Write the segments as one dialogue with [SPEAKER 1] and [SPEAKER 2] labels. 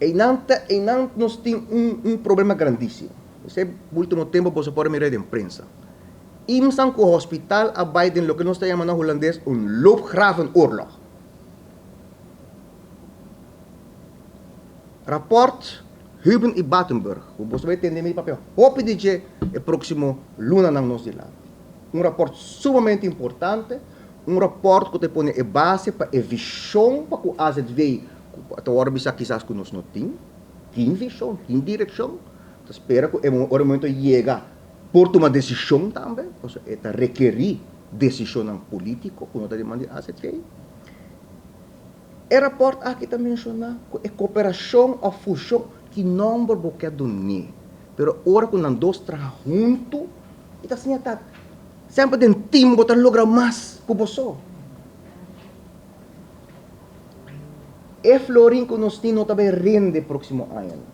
[SPEAKER 1] E não nós temos problema grandíssimo. Esse último tempo você pode mirar de imprensa. Imsan ko hospital abay din lo que nós chamamos na holandês loopgravenoorlog. Rapport Huben e Battenberg. Você vai entender meu papel. Hope DJ é próximo luna na nossa lado. Rapport sumamente importante. Rapport que te põe a base para a visão para que a AZV até agora bisa quizás que nós não temos. Tem visão, tem direção. Espera que o momento chega por tomar decisão também. É requerir decisão política que nós demandamos a AZV. O rapport aqui também menciona que a cooperação, a fusão, que não é o que é do NE. Mas agora que nós dois trabalhamos juntos, está assim, sempre tem time que logra mais que você. E florim que nós temos também rende próximo ano.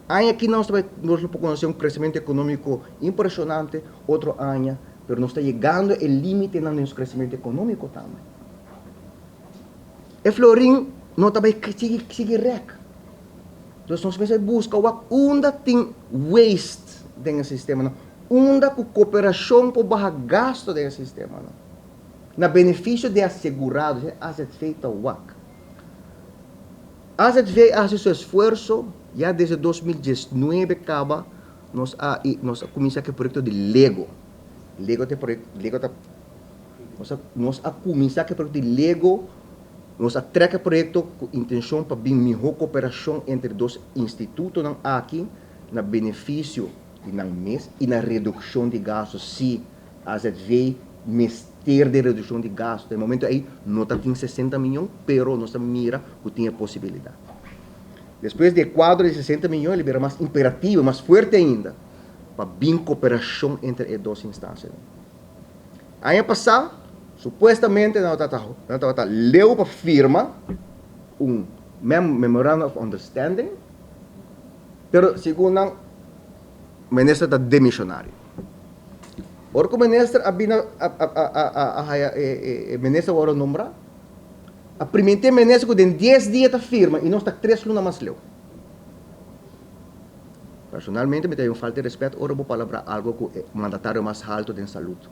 [SPEAKER 1] Ano aqui nós podemos conhecer um crescimento econômico impressionante, outro ano, mas nós estamos chegando ao limite do nosso crescimento econômico também. E florim não também sigue rec. Então nós precisamos buscar onde tem waste dentro do sistema, onde a cooperação por barra gasto dentro do sistema. Na benefício de assegurados, a ZV está WAC. A ZV faz seu esforço, já desde 2019 acaba, nós começamos o projeto de Lego. Nós começamos o projeto de Lego. Nós treca projeto com intenção para bem melhor cooperação entre dois institutos aqui, na benefício de mês e na redução de gastos. Se a ZV mester de redução de gastos, no momento aí não está em 60 milhões, pero nós mira que tem a possibilidade. Depois de quadro de 60 milhões, ele vira mais imperativo, mais forte ainda, para bem cooperação entre as duas instâncias. Ano passado, supostamente, nós leu para firma Memorandum of Understanding, pero segundo o ministro está demissionário. Ora que o ministro ministro agora nombra, a primeira ministro que tem 10 dias da firma e nós está 3 lunas mais leu. Personalmente, me tem falta de respeito, ora vou falar algo que é mandatário mais alto de saúde.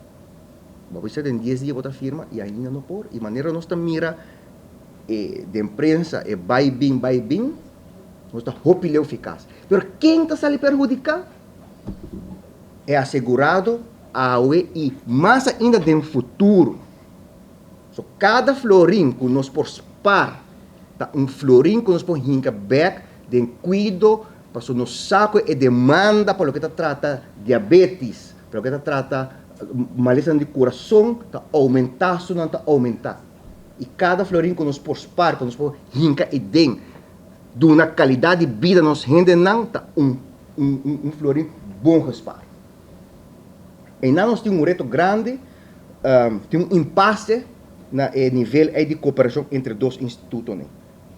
[SPEAKER 1] Você tem 10 dias da firma e ainda não pode. E maneira nós mira de imprensa é vai bem, nós está roupileiro eficaz. Mas quem está sendo perjudicado é assegurado a UE e mais ainda no futuro. So, cada florim que nós par, tá florim que nós por hinca back, de cuido, para o nosso saco e demanda para o que trata diabetes, para o que trata maleza de coração, está aumentar. E cada florim que nós por par, que nós por hinca e den, de uma qualidade de vida nos rende não, está florim bom respar. E nós temos reto grande, tem impasse no nível de cooperação entre dois institutos.